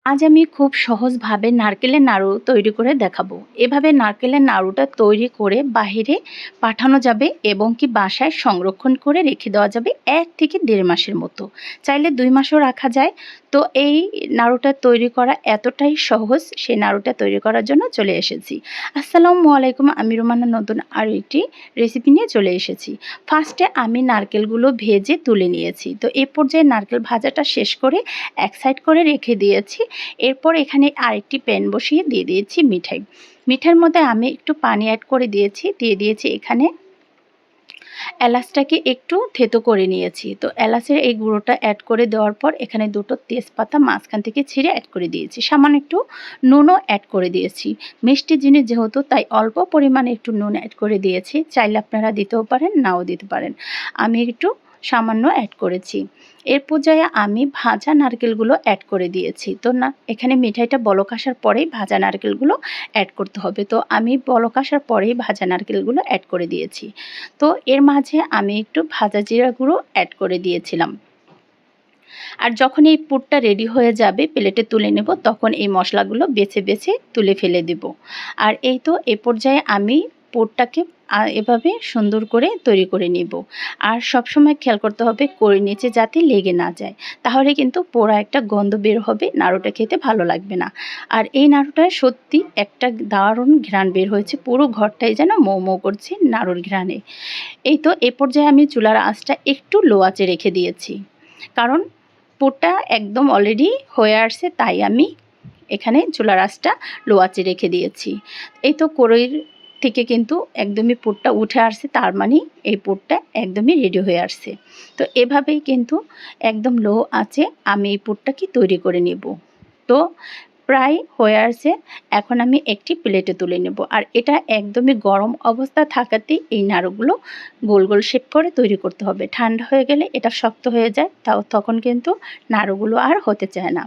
আজ আমি খুব সহজভাবে নারকেলের নাড়ু তৈরি করে দেখাবো। এভাবে নারকেলের নাড়ুটা তৈরি করে বাহিরে পাঠানো যাবে এবং কি বাসায় সংরক্ষণ করে রেখে দেওয়া যাবে ১ থেকে ১.৫ মাসের মতো। চাইলে ২ মাসও রাখা যায়। তো এই নাড়ুটা তৈরি করা এতটাই সহজ, সেই নাড়ুটা তৈরি করার জন্য চলে এসেছি। আসসালামু আলাইকুম, আমি রুমানা নতুন আরও একটি রেসিপি নিয়ে চলে এসেছি। ফার্স্টে আমি নারকেলগুলো ভেজে তুলে নিয়েছি। তো এ পর্যায়ে নারকেল ভাজাটা শেষ করে এক সাইড করে রেখে দিয়েছি। এরপর এখানে আরেকটি প্যান বসিয়ে দিয়ে দিয়েছি মিঠাই। মিঠাইয়ের মধ্যে আমি একটু পানি অ্যাড করে দিয়ে দিয়েছি এখানে এলাচটাকে একটু থেতো করে নিয়েছি। তো এলাচের এই গুঁড়োটা অ্যাড করে দেওয়ার পর এখানে ২টো তেজপাতা মাঝখান থেকে ছিঁড়ে অ্যাড করে দিয়েছি। সামান্য একটু নুনও অ্যাড করে দিয়েছি। মিষ্টি জিনিস যেহেতু, তাই অল্প পরিমাণে একটু নুন অ্যাড করে দিয়েছি। চাইলে আপনারা দিতেও পারেন, নাও দিতে পারেন। আমি একটু সামান্য অ্যাড করেছি। এর পর্যায়ে আমি ভাজা নারকেলগুলো অ্যাড করে দিয়েছি। তো না, এখানে মিঠাইটা বলক আসার পরেই ভাজা নারকেলগুলো অ্যাড করতে হবে। তো আমি বলক আসার পরেই ভাজা নারকেলগুলো অ্যাড করে দিয়েছি। তো এর মাঝে আমি একটু ভাজা জিরা গুঁড়ো অ্যাড করে দিয়েছিলাম। আর যখন এই পুরটা রেডি হয়ে যাবে, প্লেটে তুলে নেব, তখন এই মশলাগুলো বেছে বেছে তুলে ফেলে দেব। আর এই তো এ পর্যায়ে আমি পুরটাকে এভাবে সুন্দর করে তৈরি করে নিব। আর সবসময় খেয়াল করতে হবে কড়ির নিচে যাতে লেগে না যায়, তাহলে কিন্তু পোড়া একটা গন্ধ বের হবে, নাড়ুটা খেতে ভালো লাগবে না। আর এই নাড়ুটায় সত্যি একটা দারুণ ঘ্রাণ বের হয়েছে, পুরো ঘরটাই যেন মৌ মৌ করছে নাড়ুর ঘ্রাণে। এই তো এ পর্যায়ে আমি চুলার আঁচটা একটু লো আঁচে রেখে দিয়েছি, কারণ পুরটা একদম অলরেডি হয়ে আসছে, তাই আমি এখানে চুলার আঁচটা লো আঁচে রেখে দিয়েছি। এই তো কড়াইর থেকে কিন্তু একদমই পুরটা উঠে আসছে, তার মানে এই পুরটা একদমই রেডি হয়ে আসছে। তো এভাবেই কিন্তু একদম লো আঁচে আমি এই পুরটাকে তৈরি করে নেব। তো প্রায় হয়ে আসছে, এখন আমি একটি প্লেটে তুলে নেব। আর এটা একদমই গরম অবস্থা থাকাতেই এই নাড়ুগুলো গোল গোল শেপ করে তৈরি করতে হবে। ঠান্ডা হয়ে গেলে এটা শক্ত হয়ে যায়, তখন কিন্তু নাড়ুগুলো আর হতে চায় না।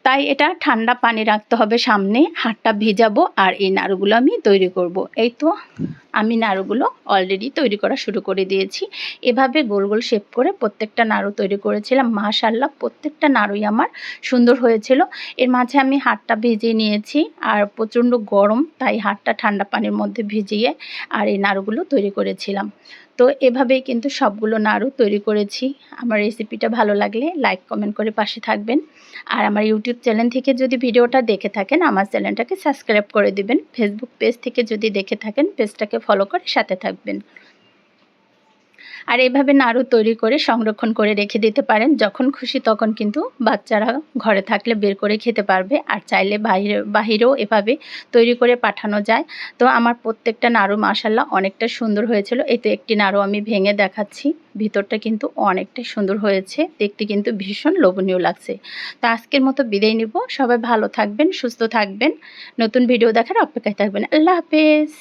তাই এটা ঠান্ডা পানি রাখতে হবে সামনে, হাতটা ভিজাবো আর এই নাড়ুগুলো আমি তৈরি করব। এই তো আমি নাড়ুগুলো অলরেডি তৈরি করা শুরু করে দিয়েছি। এভাবে গোল গোল শেপ করে প্রত্যেকটা নাড়ু তৈরি করেছিলাম। মাশাআল্লাহ, প্রত্যেকটা নাড়ুই আমার সুন্দর হয়েছিল। এর মাঝে আমি হাতটা ভিজিয়ে নিয়েছি, আর প্রচণ্ড গরম, তাই হাতটা ঠান্ডা পানির মধ্যে ভিজিয়ে আর এই নাড়ুগুলো তৈরি করেছিলাম। তো এভাবেই কিন্তু সবগুলো নাড়ু তৈরি করেছি। আমার রেসিপিটা ভালো লাগলে লাইক কমেন্ট করে পাশে থাকবেন। আর আমার ইউটিউব চ্যানেল থেকে যদি ভিডিওটা দেখে থাকেন, আমার চ্যানেলটাকে সাবস্ক্রাইব করে দিবেন। ফেসবুক পেজ থেকে যদি দেখে থাকেন, পেজটাকে ফলো করে সাথে থাকবেন। আর এইভাবে নাড়ু তৈরি করে সংরক্ষণ করে রেখে দিতে পারেন, যখন খুশি তখন কিন্তু বাচ্চারা ঘরে থাকলে বের করে খেতে পারবে। আর চাইলে বাহিরেও এভাবে তৈরি করে পাঠানো যায়। তো আমার প্রত্যেকটা নাড়ু মাশাআল্লাহ অনেকটা সুন্দর হয়েছিল। এই তো একটি নাড়ু আমি ভেঙে দেখাচ্ছি, ভিতরটা কিন্তু অনেকটাই সুন্দর হয়েছে, দেখতে কিন্তু ভীষণ লোভনীয় লাগছে। তো আজকের মতো বিদায় নিব। সবাই ভালো থাকবেন, সুস্থ থাকবেন, নতুন ভিডিও দেখার অপেক্ষায় থাকবেন। আল্লাহ হাফেজ।